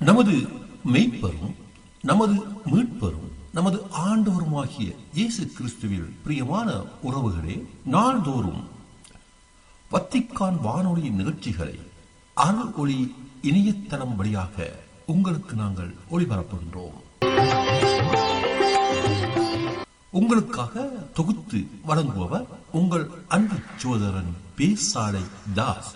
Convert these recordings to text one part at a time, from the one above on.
நமது மெய்ப்பரும் நமது மீட்பரும் நமது ஆண்டவருமாகிய இயேசு கிறிஸ்துவில் பிரியமான உறவுகளே, நாள்தோறும் வத்திக்கான் வானொலி நிகழ்ச்சிகளை அருள் ஒளி இணையதளம் வழியாக உங்களுக்கு நாங்கள் ஒளிபரப்புகின்றோம். உங்களுக்காக தொகுத்து வழங்குபவர் உங்கள் அன்பு சோதரன் பேசாலை தாஸ்.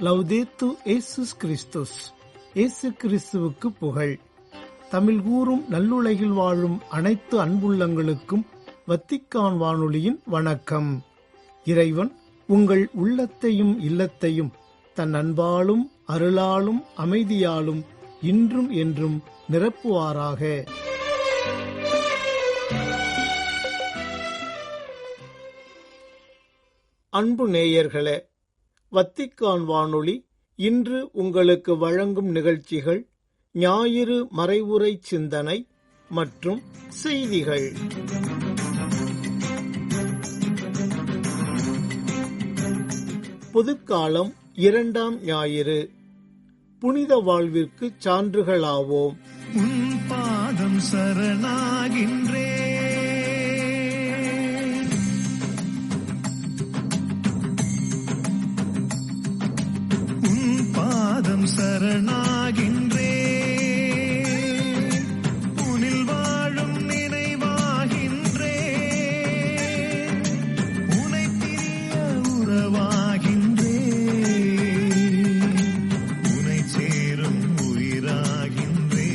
லவ்தேத்து இயேசுஸ் கிறிஸ்துஸ். இயேசு கிறிஸ்துவுக்கு புகழ். தமிழ் கூறும் நல்லுலகில் வாழும் அனைத்து அன்புள்ளங்களுக்கும் வத்திக்கான் வானொலியின் வணக்கம். இறைவன் உங்கள் உள்ளத்தையும் இல்லத்தையும் தன் அன்பாலும் அருளாலும் அமைதியாலும் இன்றும் என்றும் நிரப்புவாராக. அன்பு நேயர்களே, வத்திக்கான் வானொலி இன்று உங்களுக்கு வழங்கும் நிகழ்ச்சிகள் ஞாயிறு மறைவுரை சிந்தனை மற்றும் செய்திகள். பொதுக்காலம் 2ஆம் ஞாயிறு. புனித வாழ்விற்கு சான்றுகளாவோம். உன் பாதம் சரணாகின்றே, உன் பாதம் சரணாகின்றே, உனில் வாழும் நினைவாகின்றே, உனை பிரிய உறவாகின்றே, உனை சேரும் உயிராகின்றே,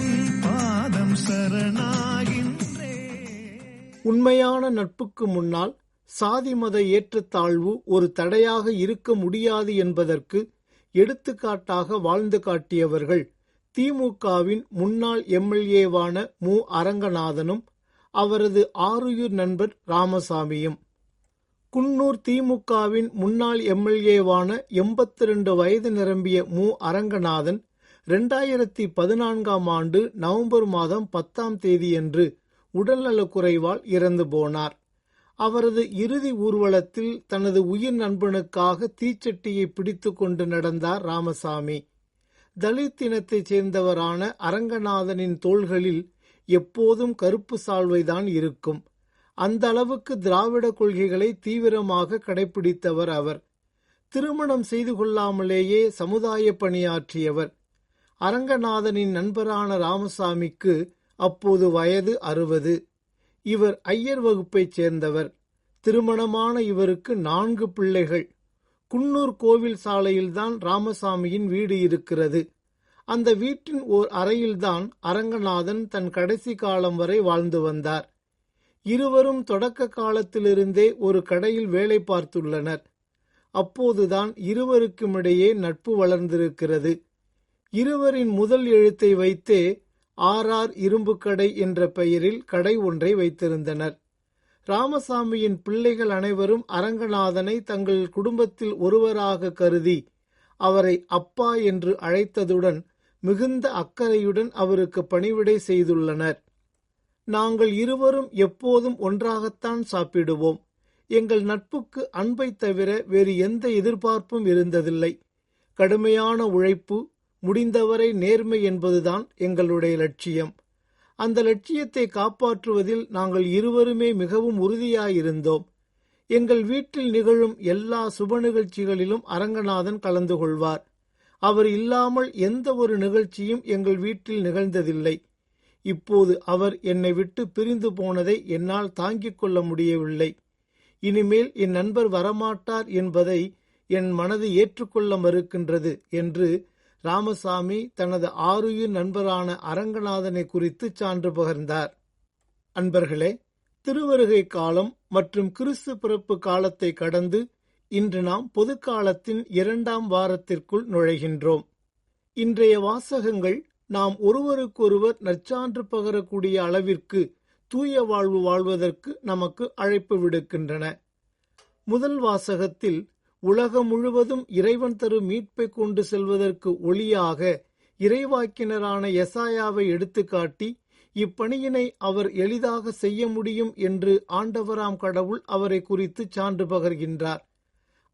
உன் பாதம் சரணாகின்றே. உண்மையான நட்புக்கு முன்னால் சாதி மத ஏற்றத்தாழ்வு ஒரு தடையாக இருக்க முடியாது என்பதற்கு எடுத்துக்காட்டாக வாழ்ந்து காட்டியவர்கள் திமுகவின் முன்னாள் எம்எல்ஏவான மு. அரங்கநாதனும் அவரது ஆருயிர் நண்பர் ராமசாமியும். குன்னூர் திமுகவின் முன்னாள் எம்எல்ஏவான 82 வயது நிரம்பிய மு. அரங்கநாதன் 2014ஆம் ஆண்டு நவம்பர் மாதம் 10ஆம் தேதியன்று உடல்நலக்குறைவால் இறந்து போனார். அவரது இறுதி ஊர்வலத்தில் தனது உயிர் நண்பனுக்காக தீச்சட்டியை பிடித்து கொண்டு நடந்தார் ராமசாமி. தலித் இனத்தைச் சேர்ந்தவரான அரங்கநாதனின் தோள்களில் எப்போதும் கருப்பு சால்வைதான் இருக்கும். அந்த அளவுக்கு திராவிட கொள்கைகளை தீவிரமாக கடைபிடித்தவர் அவர். திருமணம் செய்து கொள்ளாமலேயே சமுதாய பணியாற்றியவர். அரங்கநாதனின் நண்பரான ராமசாமிக்கு அப்போது வயது 60. இவர் ஐயர் வகுப்பைச் சேர்ந்தவர். திருமணமான இவருக்கு 4 பிள்ளைகள். குன்னூர் கோவில் சாலையில்தான் ராமசாமியின் வீடு இருக்கிறது. அந்த வீட்டின் ஓர் அறையில்தான் அரங்கநாதன் தன் கடைசி காலம் வரை வாழ்ந்து வந்தார். இருவரும் தொடக்க காலத்திலிருந்தே ஒரு கடையில் வேலை பார்த்துள்ளனர். அப்போதுதான் இருவருக்குமிடையே நட்பு வளர்ந்திருக்கிறது. இருவரின் முதல் எழுத்தை வைத்தே ஆர் இரும்பு கடை என்ற பெயரில் கடை ஒன்றை வைத்திருந்தனர். ராமசாமியின் பிள்ளைகள் அனைவரும் அரங்கநாதனை தங்கள் குடும்பத்தில் ஒருவராக கருதி அவரை அப்பா என்று அழைத்ததுடன் மிகுந்த அக்கறையுடன் அவருக்கு பணிவிடை செய்துள்ளனர். நாங்கள் இருவரும் எப்போதும் ஒன்றாகத்தான் சாப்பிடுவோம். எங்கள் நட்புக்கு அன்பை தவிர வேறு எந்த எதிர்பார்ப்பும் இருந்ததில்லை. கடுமையான உழைப்பு, முடிந்தவரை நேர்மை என்பதுதான் எங்களுடைய லட்சியம். அந்த லட்சியத்தை காப்பாற்றுவதில் நாங்கள் இருவருமே மிகவும் உறுதியாயிருந்தோம். எங்கள் வீட்டில் நிகழும் எல்லா சுப நிகழ்ச்சிகளிலும் அரங்கநாதன் கலந்து கொள்வார். அவர் இல்லாமல் எந்த ஒரு நிகழ்ச்சியும் எங்கள் வீட்டில் நிகழ்ந்ததில்லை. இப்போது அவர் என்னை விட்டு பிரிந்து போனதை என்னால் தாங்கிக் கொள்ள முடியவில்லை. இனிமேல் என் நண்பர் வரமாட்டார் என்பதை என் மனது ஏற்றுக்கொள்ள மறுக்கின்றது என்று ராமசாமி தனது ஆருயிர் நண்பரான அரங்கநாதனை குறித்து சான்று பகர்ந்தார். அன்பர்களே, திருவருகை காலம் மற்றும் கிறிஸ்து பிறப்பு காலத்தை கடந்து இன்று நாம் பொதுக்காலத்தின் 2ஆம் வாரத்திற்குள் நுழைகின்றோம். இன்றைய வாசகங்கள் நாம் ஒருவருக்கொருவர் நற்சான்று பகரக்கூடிய அளவிற்கு தூய வாழ்வு வாழ்வதற்கு நமக்கு அழைப்பு விடுக்கின்றன. முதல் வாசகத்தில் உலகம் முழுவதும் இறைவன் தரும் மீட்பை கொண்டு செல்வதற்கு ஒளியாக இறைவாக்கினரான எசாயாவை எடுத்துக்காட்டி இப்பணியினை அவர் எளிதாக செய்ய முடியும் என்று ஆண்டவராம் கடவுள் அவரை குறித்து சான்று பகர்கின்றார்.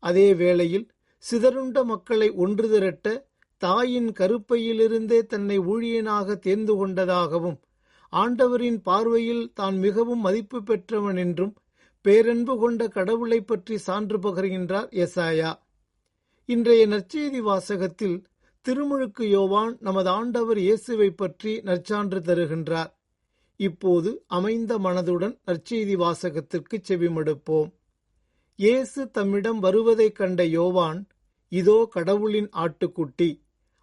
அதே வேளையில் சிதறுண்ட மக்களை ஒன்று திரட்ட தாயின் கருப்பையிலிருந்தே தன்னை ஊழியனாக தேர்ந்து கொண்டதாகவும், ஆண்டவரின் பார்வையில் தான் மிகவும் மதிப்பு பெற்றவன் என்றும் பேரன்பு கொண்ட கடவுளை பற்றி சான்று பகர்கின்றார் எசாயா. இன்றைய நற்செய்தி வாசகத்தில் திருமுழுக்கு யோவான் நமது ஆண்டவர் இயேசுவை பற்றி நற்சான்று தருகின்றார். இப்போது அமைந்த மனதுடன் நற்செய்தி வாசகத்திற்கு செவிமடுப்போம். இயேசு தம்மிடம் வருவதைக் கண்ட யோவான், இதோ கடவுளின் ஆட்டுக்குட்டி,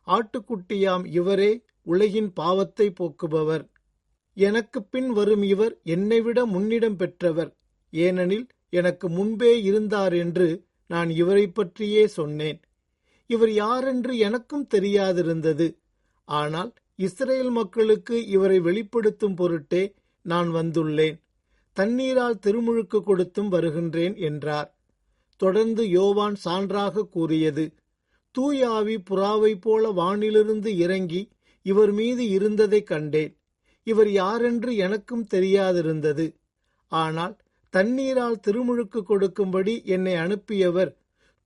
ஆட்டுக்குட்டியாம் இவரே உலகின் பாவத்தை போக்குபவர். எனக்கு பின் வரும் இவர் என்னைவிட முன்னிடம் பெற்றவர், ஏனெனில் எனக்கு முன்பே இருந்தார் என்று நான் இவரை பற்றியே சொன்னேன். இவர் யாரென்று எனக்கும் தெரியாதிருந்தது. ஆனால் இஸ்ரேல் மக்களுக்கு இவரை வெளிப்படுத்தும் பொருட்டே நான் வந்துள்ளேன். தண்ணீரால் திருமுழுக்கு கொடுத்தும் வருகின்றேன் என்றார். தொடர்ந்து யோவான் சான்றாக கூறியது, தூய ஆவி புறாவைப் போல வானிலிருந்து இறங்கி இவர் மீது இருந்ததைக் கண்டேன். இவர் யாரென்று எனக்கும் தெரியாதிருந்தது. ஆனால் தண்ணீரால் திருமுழுக்கு கொடுக்கும்படி என்னை அனுப்பியவர்,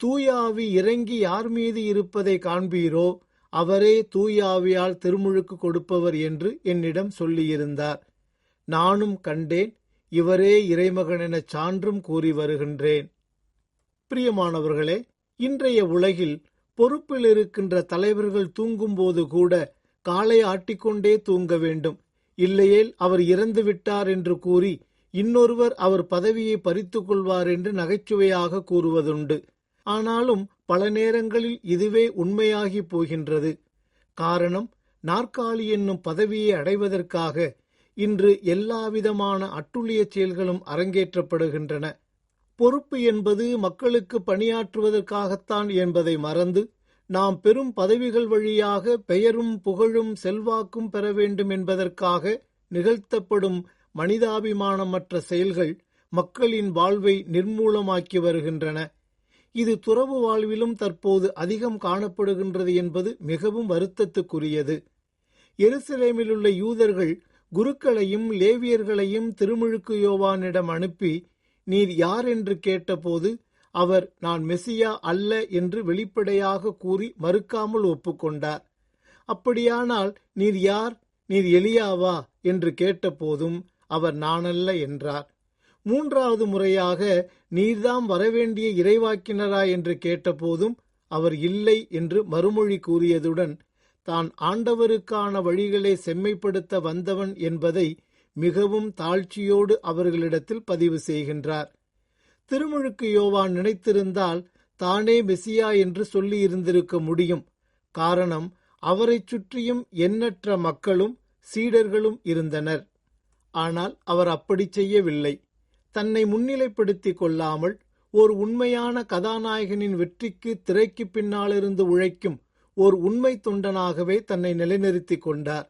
தூய ஆவி இறங்கி யார் மீது இருப்பதை காண்பீரோ அவரே தூய ஆவியால் திருமுழுக்கு கொடுப்பவர் என்று என்னிடம் சொல்லியிருந்தார். நானும் கண்டேன், இவரே இறைமகன் என சான்றும் கூறி வருகின்றேன். பிரியமானவர்களே, இன்றைய உலகில் பொறுப்பில் இருக்கின்ற தலைவர்கள் தூங்கும்போது கூட காலை ஆட்டிக்கொண்டே தூங்க வேண்டும், இல்லையேல் அவர் இறந்து விட்டார் என்று கூறி இன்னொருவர் அவர் பதவியை பறித்து கொள்வார் என்று நகைச்சுவையாக கூறுவதுண்டு. ஆனாலும் பல நேரங்களில் இதுவே உண்மையாகி போகின்றது. காரணம், நாற்காலி என்னும் பதவியை அடைவதற்காக இன்று எல்லாவிதமான அட்டுழிய செயல்களும் அரங்கேற்றப்படுகின்றன. பொறுப்பு என்பது மக்களுக்கு பணியாற்றுவதற்காகத்தான் என்பதை மறந்து நாம் பெரும் பதவிகள் வழியாக பெயரும் புகழும் செல்வாக்கும் பெற வேண்டும் என்பதற்காக நிகழ்த்தப்படும் மனிதாபிமானமற்ற செயல்கள் மக்களின் வாழ்வை நிர்மூலமாக்கி வருகின்றன. இது துறவு வாழ்விலும் தற்போது அதிகம் காணப்படுகின்றது என்பது மிகவும் வருத்தத்துக்குரியது. எருசலேமில் உள்ள யூதர்கள் குருக்களையும் லேவியர்களையும் திருமுழுக்கு யோவானிடம் அனுப்பி, நீர் யார் என்று கேட்டபோது அவர் நான் மெசியா அல்ல என்று வெளிப்படையாக கூறி மறுக்காமல் ஒப்புக்கொண்டார். அப்படியானால் நீர் யார், நீர் எலியாவா என்று கேட்டபோதும் அவர் நானல்ல என்றார். மூன்றாவது முறையாக நீர்தாம் வரவேண்டிய இறைவாக்கினரா என்று கேட்டபோதும் அவர் இல்லை என்று மறுமொழி கூறியதுடன் தான் ஆண்டவருக்கான வழிகளை செம்மைப்படுத்த வந்தவன் என்பதை மிகவும் தாழ்ச்சியோடு அவர்களிடத்தில் பதிவு செய்கின்றார். திருமுழுக்கு யோவான் நினைத்திருந்தால் தானே மெசியா என்று சொல்லி இருந்திருக்க முடியும். காரணம், அவரை சுற்றியும் எண்ணற்ற மக்களும் சீடர்களும் இருந்தனர். ஆனால் அவர் அப்படி செய்யவில்லை. தன்னை முன்னிலைப்படுத்திக் கொள்ளாமல் ஒரு உண்மையான கதாநாயகனின் வெற்றிக்கு திரைக்கு பின்னாலிருந்து உழைக்கும் ஒரு உண்மை தொண்டனாகவே தன்னை நிலைநிறுத்திக் கொண்டார்.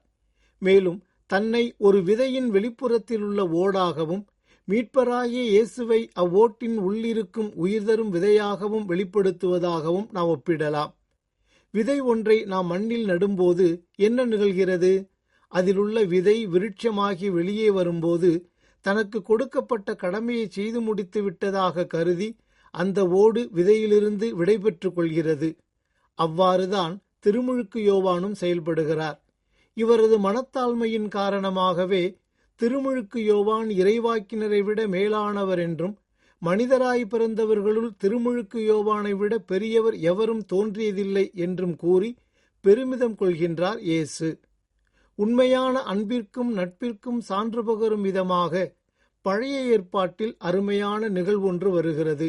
மேலும் தன்னை ஒரு விதையின் வெளிப்புறத்தில் உள்ள ஓடாகவும் மீட்பராகிய இயேசுவை அவ்வோட்டின் உள்ளிருக்கும் உயிர்தரும் விதையாகவும் வெளிப்படுத்துவதாகவும் நாம் ஒப்பிடலாம். விதை ஒன்றை நாம் மண்ணில் நடும்போது என்ன நிகழ்கிறது? அதிலுள்ள விதை விருட்சமாகி வெளியே வரும்போது தனக்கு கொடுக்கப்பட்ட கடமையை செய்து முடித்து விட்டதாக கருதி அந்த ஓடு விதையிலிருந்து விடைபெற்றுக் கொள்கிறது. அவ்வாறுதான் திருமுழுக்கு யோவானும் செயல்படுகிறார். இவரது மனத்தாழ்மையின் காரணமாகவே திருமுழுக்கு யோவான் இறைவாக்கினரை விட மேலானவர் என்றும், மனிதராய் பிறந்தவர்களுள் திருமுழுக்கு யோவானை விட பெரியவர் எவரும் தோன்றியதில்லை என்றும் கூறி பெருமிதம் கொள்கின்றார் இயேசு. உண்மையான அன்பிற்கும் நட்பிற்கும் சான்று பகரும் விதமாக பழைய ஏற்பாட்டில் அருமையான நிகழ்வொன்று வருகிறது.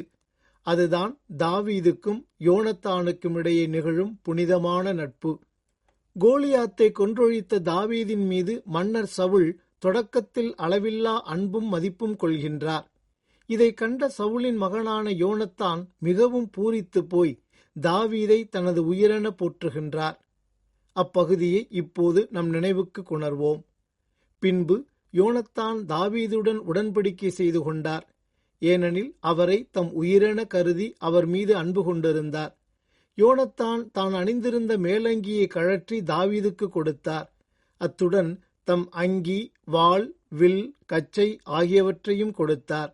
அதுதான் தாவீதுக்கும் யோனத்தானுக்கும் இடையே நிகழும் புனிதமான நட்பு. கோலியாத்தை கொன்றொழித்த தாவீதின் மீது மன்னர் சவுல் தொடக்கத்தில் அளவில்லா அன்பும் மதிப்பும் கொள்கின்றார். இதை கண்ட சவுலின் மகனான யோனத்தான் மிகவும் பூரித்து போய் தாவீதை தனது உயிரென போற்றுகின்றார். அப்பகுதியை இப்போது நம் நினைவுக்கு கொணர்வோம். பின்பு யோனத்தான் தாவீதுடன் உடன்படிக்கை செய்து கொண்டார். ஏனெனில் அவரை தம் உயிரென கருதி அவர் மீது அன்பு கொண்டிருந்தார். யோனத்தான் தான் அணிந்திருந்த மேலங்கியை கழற்றி தாவீதுக்கு கொடுத்தார். அத்துடன் தம் அங்கி, வாள், வில், கச்சை ஆகியவற்றையும் கொடுத்தார்.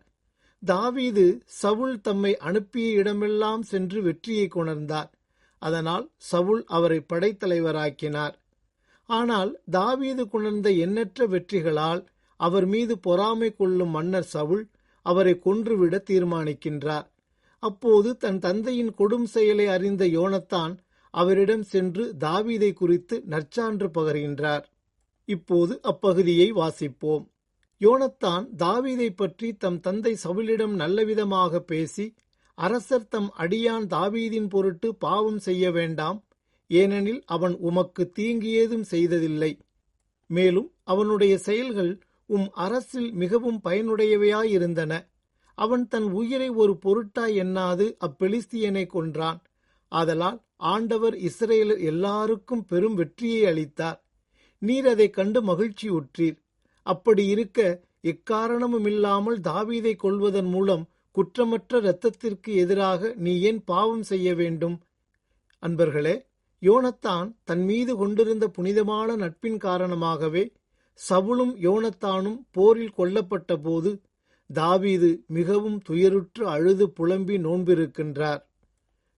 தாவீது சவுல் தம்மை அனுப்பிய இடமெல்லாம் சென்று வெற்றியை கொணர்ந்தார். அதனால் சவுல் அவரை படைத்தலைவராக்கினார். ஆனால் தாவீது கொணர்ந்த எண்ணற்ற வெற்றிகளால் அவர் மீது பொறாமை கொள்ளும் மன்னர் சவுல் அவரை கொன்றுவிட தீர்மானிக்கின்றார். அப்போது தன் தந்தையின் கொடும் செயலை அறிந்த யோனத்தான் அவரிடம் சென்று தாவீதை குறித்து நற்சான்று பகர்கின்றார். இப்போது அப்பகுதியை வாசிப்போம். யோனத்தான் தாவீதை பற்றி தம் தந்தை சவுலிடம் நல்லவிதமாக பேசி, அரசர் தம் அடியான் தாவீதின் பொருட்டு பாவம் செய்ய வேண்டாம், ஏனெனில் அவன் உமக்கு தீங்கு ஏதும் செய்ததில்லை. மேலும் அவனுடைய செயல்கள் அரசில் மிகவும் பயனுடையவையாயிருந்தன. அவன் தன் உயிரை ஒரு பொருட்டாய் எண்ணாது அப்பெலிஸ்தியனை கொன்றான். ஆதலால் ஆண்டவர் இஸ்ரேலர் எல்லாருக்கும் பெரும் வெற்றியை அளித்தார். நீர் அதைக் கண்டு மகிழ்ச்சியுற்றீர். அப்படி இருக்க எக்காரணமுமில்லாமல் தாவீதை கொல்வதன் மூலம் குற்றமற்ற இரத்தத்திற்கு எதிராக நீ ஏன் பாவம் செய்ய வேண்டும்? அன்பர்களே, யோனத்தான் தன் மீது கொண்டிருந்த புனிதமான நட்பின் காரணமாகவே சவுலும் யோனத்தானும் போரில் கொல்லப்பட்ட போது தாவீது மிகவும் துயருற்று அழுது புலம்பி நோன்பிருக்கின்றார்.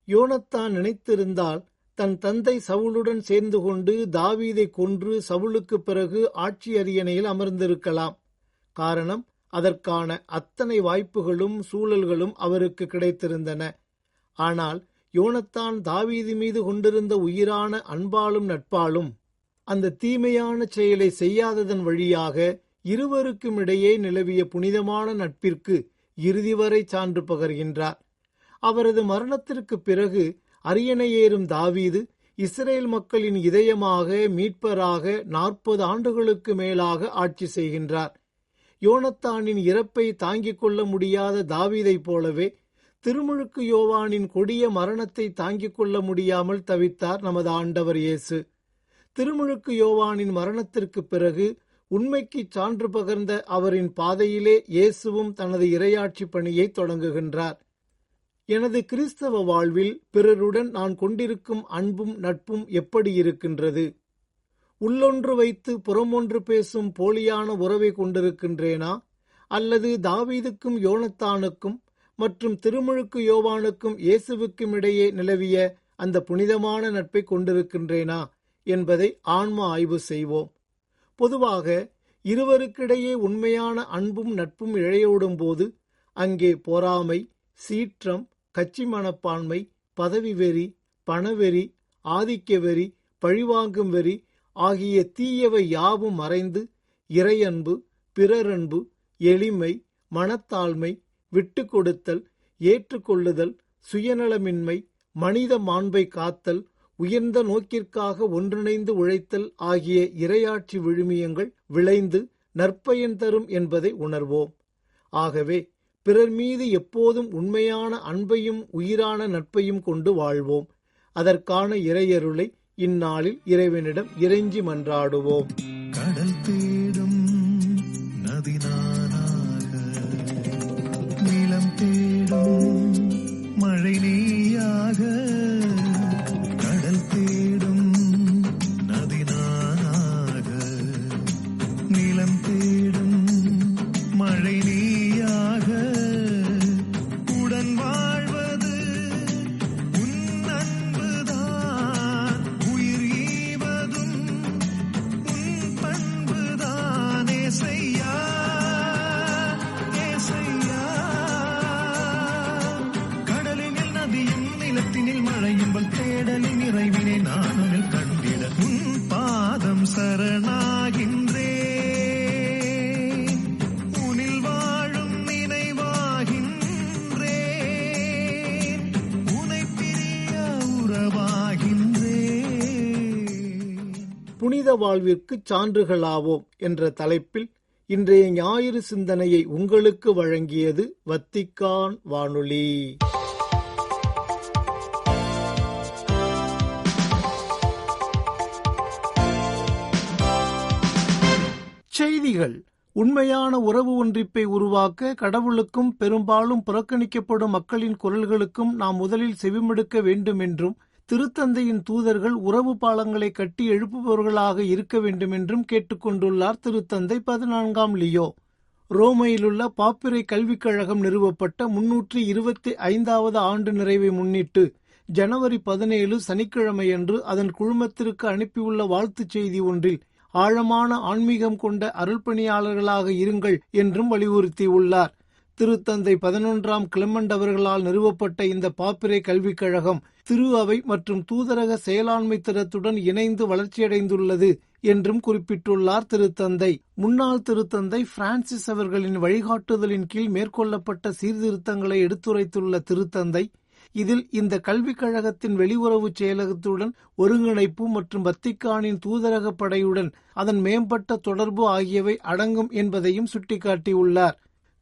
யோனத்தான் நினைத்திருந்தால் தன் தந்தை சவுலுடன் சேர்ந்து கொண்டு தாவீதை கொன்று சவுலுக்கு பிறகு ஆட்சி அரியணையில் அமர்ந்திருக்கலாம். காரணம், அதற்கான அத்தனை வாய்ப்புகளும் சூழல்களும் அவருக்கு கிடைத்திருந்தன. ஆனால் யோனத்தான் தாவீது மீது கொண்டிருந்த உயிரான அன்பாலும் நட்பாலும் அந்த தீமையான செயலை செய்யாததன் வழியாக இருவருக்கும் இடையே நிலவிய புனிதமான நட்பிற்கு இறுதி வரை சான்று பகர்கின்றார். அவரது மரணத்திற்கு பிறகு அரியணை ஏறும் தாவீது இஸ்ரேல் மக்களின் இதயமாக, மீட்பராக 40 ஆண்டுகளுக்கு மேலாக ஆட்சி செய்கின்றார். யோனத்தானின் இறப்பை தாங்கிக் கொள்ள முடியாத தாவீதைப் போலவே திருமுழுக்கு யோவானின் கொடிய மரணத்தை தாங்கிக் கொள்ள முடியாமல் தவித்தார் நமது ஆண்டவர் இயேசு. திருமுழுக்கு யோவானின் மரணத்திற்கு பிறகு உண்மைக்கு சான்று பகர்ந்த அவரின் பாதையிலே இயேசுவும் தனது இறையாட்சி பணியை தொடங்குகின்றார். எனது கிறிஸ்தவ வாழ்வில் பிறருடன் நான் கொண்டிருக்கும் அன்பும் நட்பும் எப்படி இருக்கின்றது? உள்ளொன்று வைத்து புறமொன்று பேசும் போலியான உறவை கொண்டிருக்கின்றேனா? அல்லது தாவீதுக்கும் யோனத்தானுக்கும் மற்றும் திருமுழுக்கு யோவானுக்கும் இயேசுவுக்கும் இடையே நிலவிய அந்த புனிதமான நட்பை கொண்டிருக்கின்றேனா என்பதை ஆன்ம ஆய்வு செய்வோம். பொதுவாக இருவருக்கிடையே உண்மையான அன்பும் நட்பும் இழையோடும் போது அங்கே பொறாமை, சீற்றம், கட்சி மனப்பான்மை, பதவி வெறி, பணவெறி, ஆதிக்க வெறி, பழிவாங்கும் வெறி ஆகிய தீயவை யாவும் மறைந்து இறையன்பு, பிறரன்பு, எளிமை, மனத்தாழ்மை, விட்டு கொடுத்தல், ஏற்றுக்கொள்ளுதல், சுயநலமின்மை, மனித மாண்பை காத்தல், உயர்ந்த நோக்கிற்காக ஒன்றிணைந்து உழைத்தல் ஆகிய இறையாட்சி விழுமியங்கள் விளைந்து நற்பயன் தரும் என்பதை உணர்வோம். ஆகவே பிறர் மீது எப்போதும் உண்மையான அன்பையும் உயிரான நட்பையும் கொண்டு வாழ்வோம். அதற்கான இறையருளை இந்நாளில் இறைவனிடம் இறைஞ்சி மன்றாடுவோம். கடல் தேடும் நதினானாக, நிலம் தேடும் மழை நீயாக, கடல் தேடும் நதினானாக, நிலம் தேடும் மழை நீயாக, உடன் வாழ்வது உன் அன்புதான், உயிர் ஈவதும் உன் பண்புதான். ஏசையா, ஏசையா, கடலினில் நதியும் நிலத்தினில் மழையும் தேடலின் இறைவினை நானும் கண்டிட உன் பாதம் சரணாகின்றே, உனில் வாழும் நினைவாகின்றே, உனை பிரிய உறவாகின்றே. புனித வாழ்விற்கு சான்றுகளாவோம் என்ற தலைப்பில் இன்றைய ஞாயிறு சிந்தனையை உங்களுக்கு வழங்கியது வத்திக்கான் வானொலி. செய்திகள். உண்மையான உறவு ஒன்றிப்பை உருவாக்க கடவுளுக்கும் பெரும்பாலும் புறக்கணிக்கப்படும் மக்களின் குரல்களுக்கும் நாம் முதலில் செவிமடுக்க வேண்டும் என்றும் திருத்தந்தையின் தூதர்கள் உறவு பாலங்களை கட்டி எழுப்புபவர்களாக இருக்க வேண்டுமென்றும் கேட்டுக்கொண்டுள்ளார் திருத்தந்தை 14ஆம் லியோ. ரோமையிலுள்ள பாப்பிரை கல்விக் கழகம் நிறுவப்பட்ட 325வது ஆண்டு நிறைவை முன்னிட்டு ஜனவரி 17 சனிக்கிழமையன்று அதன் குழுமத்திற்கு அனுப்பியுள்ள வாழ்த்துச் செய்தி ஒன்றில் ஆழமான ஆன்மீகம் கொண்ட அருள்பணியாளர்களாக இருங்கள் என்றும் வலியுறுத்தியுள்ளார். திருத்தந்தை 11ஆம் கிளெமெண்ட் அவர்களால் நிறுவப்பட்ட இந்த பாப்பிரை கல்விக் கழகம் திரு அவை மற்றும் தூதரக செயலாண்மை திறத்துடன் இணைந்து வளர்ச்சியடைந்துள்ளது என்றும் குறிப்பிட்டுள்ளார் திருத்தந்தை. முன்னாள் திருத்தந்தை பிரான்சிஸ் அவர்களின் வழிகாட்டுதலின் கீழ் மேற்கொள்ளப்பட்ட சீர்திருத்தங்களை எடுத்துரைத்துள்ள திருத்தந்தை இதில் இந்த கல்விக் கழகத்தின் வெளியுறவு செயலகத்துடன் ஒருங்கிணைப்பு மற்றும் வத்திக்கானின் தூதரக படையுடன் அதன் மேம்பட்ட தொடர்பு ஆகியவை அடங்கும் என்பதையும் சுட்டிக்காட்டியுள்ளார்.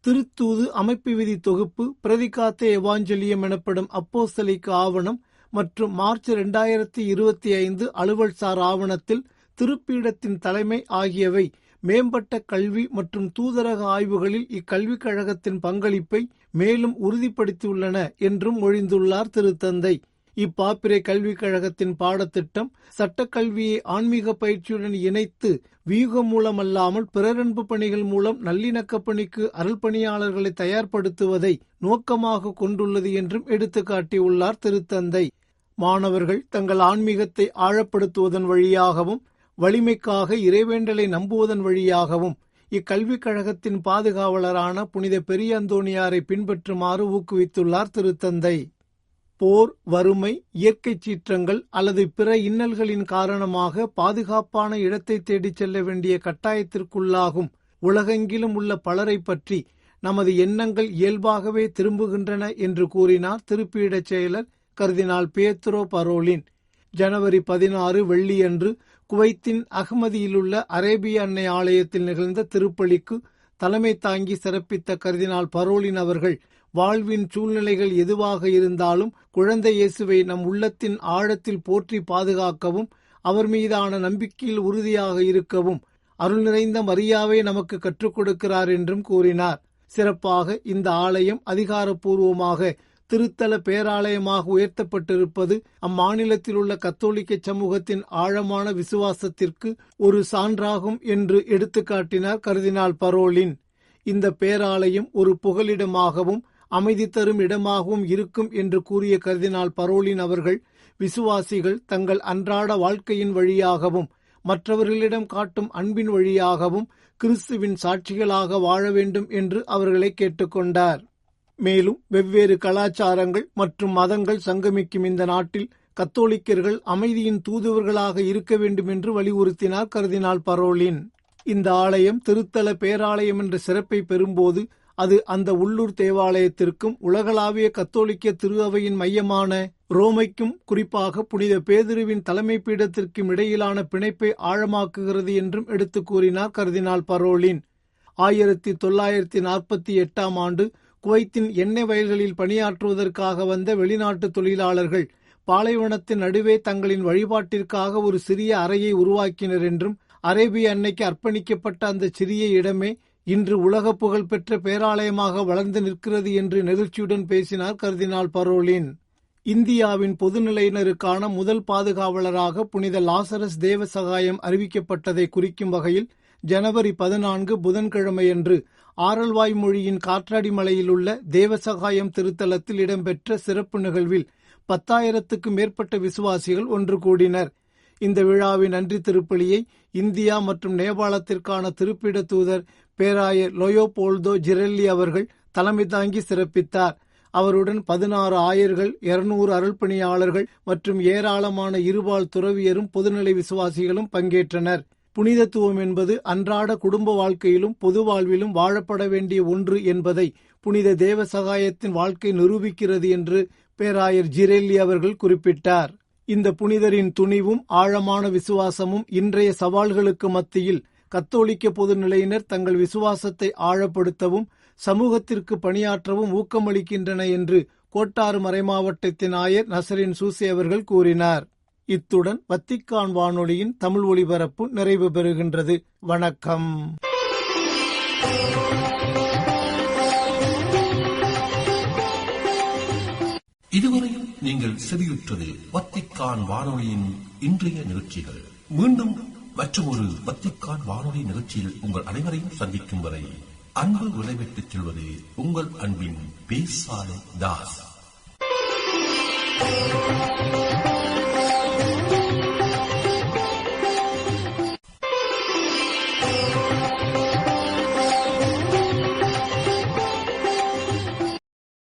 திருத்தூது அமைப்பு விதி தொகுப்பு, பிரதிகாத்தே எவாஞ்சலியம் எனப்படும் அப்போஸ்தலிக் ஆவணம் மற்றும் மார்ச் 2025 அலுவல்சார் ஆவணத்தில் திருப்பீடத்தின் தலைமை ஆகியவை மேம்பட்ட கல்வி மற்றும் தூதரக ஆய்வுகளில் இக்கல்விக் கழகத்தின் பங்களிப்பை மேலும் உறுதிப்படுத்தியுள்ளன என்றும் மொழிந்துள்ளார் திருத்தந்தை. இப்பாப்பிரை கல்விக் கழகத்தின் பாடத்திட்டம் சட்டக்கல்வியை ஆன்மீக பயிற்சியுடன் இணைத்து வியூகம் மூலமல்லாமல் பிறரன்பு பணிகள் மூலம் நல்லிணக்க பணிக்கு அருள்பணியாளர்களை தயார்படுத்துவதை நோக்கமாக கொண்டுள்ளது என்றும் எடுத்துக்காட்டியுள்ளார் திருத்தந்தை. மாணவர்கள் தங்கள் ஆன்மீகத்தை ஆழப்படுத்துவதன் வழியாகவும் வலிமைக்காக இறைவேண்டலை நம்புவதன் வழியாகவும் இக்கல்விக் கழகத்தின் பாதுகாவலரான புனித பெரிய அந்தோணியாரை பின்பற்றுமாறு ஊக்குவித்துள்ளார் திருத்தந்தை. போர், வறுமை, இயற்கை சீற்றங்கள் அல்லது பிற இன்னல்களின் காரணமாக பாதுகாப்பான இடத்தை தேடிச் செல்ல வேண்டிய கட்டாயத்திற்குள்ளாகும் உலகெங்கிலும் உள்ள பலரை பற்றி நமது எண்ணங்கள் இயல்பாகவே திரும்புகின்றன என்று கூறினார் திருப்பீடச் செயலர் கர்தினால் பியத்ரோ பரோலின். ஜனவரி 16 வெள்ளியன்று குவைத்தின் அகமதியிலுள்ள அரேபிய அன்னை ஆலயத்தில் நிகழ்ந்த திருப்பலிக்கு தலைமை தாங்கி சிறப்பித்த கர்தினால் பரோலின் அவர்கள் வாழ்வின் சூழ்நிலைகள் எதுவாக இருந்தாலும் குழந்தை இயேசுவை நம் உள்ளத்தின் ஆழத்தில் போற்றி பாதுகாக்கவும் அவர் மீதான நம்பிக்கையில் உறுதியாக இருக்கவும் அருள் நிறைந்த மரியாவை நமக்கு கற்றுக் கொடுக்கிறார் என்றும் கூறினார். சிறப்பாக இந்த ஆலயம் அதிகாரப்பூர்வமாக திருத்தல பேராலயமாக உயர்த்தப்பட்டிருப்பது அம்மாநிலத்தில் உள்ள கத்தோலிக்க சமூகத்தின் ஆழமான விசுவாசத்திற்கு ஒரு சான்றாகும் என்று எடுத்துக்காட்டினார் கர்தினால் பரோலின். இந்த பேராலயம் ஒரு புகலிடமாகவும் அமைதி தரும் இடமாகவும் இருக்கும் என்று கூறிய கர்தினால் பரோலின் அவர்கள் விசுவாசிகள் தங்கள் அன்றாட வாழ்க்கையின் வழியாகவும் மற்றவர்களிடம் காட்டும் அன்பின் வழியாகவும் கிறிஸ்துவின் சாட்சிகளாக வாழ வேண்டும் என்று அவர்களை கேட்டுக்கொண்டார். மேலும் வெவ்வேறு கலாச்சாரங்கள் மற்றும் மதங்கள் சங்கமிக்கும் இந்த நாட்டில் கத்தோலிக்கர்கள் அமைதியின் தூதுவர்களாக இருக்க வேண்டும் என்று வலியுறுத்தினார் கர்தினால் பரோலின். இந்த ஆலயம் திருத்தல பேராலயம் என்ற சிறப்பை பெறும்போது அது அந்த உள்ளூர் தேவாலயத்திற்கும் உலகளாவிய கத்தோலிக்க திரு அவையின் மையமான ரோமைக்கும் குறிப்பாக புனித பேதுருவின் தலைமை பீடத்திற்கும் இடையிலான பிணைப்பை ஆழமாக்குகிறது என்றும் எடுத்து கூறினார் கர்தினால் பரோலின். 1948ஆம் ஆண்டு குவைத்தின் எண்ணெய் வயல்களில் பணியாற்றுவதற்காக வந்த வெளிநாட்டு தொழிலாளர்கள் பாலைவனத்தின் நடுவே தங்களின் வழிபாட்டிற்காக ஒரு சிறிய அறையை உருவாக்கினர் என்றும் அரேபிய அன்னைக்கு அர்ப்பணிக்கப்பட்ட அந்த சிறிய இடமே இன்று உலக புகழ் பெற்ற பேராலயமாக வளர்ந்து நிற்கிறது என்று நெகிழ்ச்சியுடன் பேசினார் கர்தினால் பரோலின். இந்தியாவின் பொதுநிலையினருக்கான முதல் பாதுகாவலராக புனித லாசரஸ் தேவசகாயம் அறிவிக்கப்பட்டதை குறிக்கும் வகையில் ஜனவரி 14 புதன்கிழமையன்று ஆரல்வாய் மொழியின் காற்றாடி மலையில் உள்ள தேவசகாயம் திருத்தலத்தில் இடம்பெற்ற சிறப்பு நிகழ்வில் 10,000க்கும் மேற்பட்ட விசுவாசிகள் ஒன்று கூடினர். இந்த விழாவின் நன்றி திருப்பலியை இந்தியா மற்றும் நேபாளத்திற்கான திருப்பிட தூதர் பேராயர் லோயோபோல்தோ ஜிரெல்லி அவர்கள் தலைமை தாங்கி சிறப்பித்தார். அவருடன் 16 ஆயர்கள், 200 அருள்பணியாளர்கள் மற்றும் ஏராளமான இருபால் துறவியரும் பொதுநிலை விசுவாசிகளும் பங்கேற்றனர். புனிதத்துவம் என்பது அன்றாட குடும்ப வாழ்க்கையிலும் பொது வாழ்விலும் வாழப்பட வேண்டிய ஒன்று என்பதை புனித தேவசகாயத்தின் வாழ்க்கை நிரூபிக்கிறது என்று பேராயர் ஜிரெல்லி அவர்கள் குறிப்பிட்டார். இந்த புனிதரின் துணிவும் ஆழமான விசுவாசமும் இன்றைய சவால்களுக்கு மத்தியில் கத்தோலிக்க பொதுநிலையினர் தங்கள் விசுவாசத்தை ஆழப்படுத்தவும் சமூகத்திற்கு பணியாற்றவும் ஊக்கமளிக்கின்றன என்று கோட்டாறு மறைமாவட்டத்தின் ஆயர் நசரின் சூசே அவர்கள் கூறினார். இத்துடன் வத்திக்கான் வானொலியின் தமிழ் ஒலிபரப்பு நிறைவு பெறுகின்றது. வணக்கம். இதுவரையில் நீங்கள் செவியுற்றது வத்திக்கான் வானொலியின் இன்றைய நிகழ்ச்சிகள். மீண்டும் மற்றொரு வத்திக்கான் வானொலி நிகழ்ச்சியில் உங்கள் அனைவரையும் சந்திக்கும் வரை அன்பு விளைவிட்டுச் செல்வது உங்கள் அன்பின் பேசாலை தாஸ்.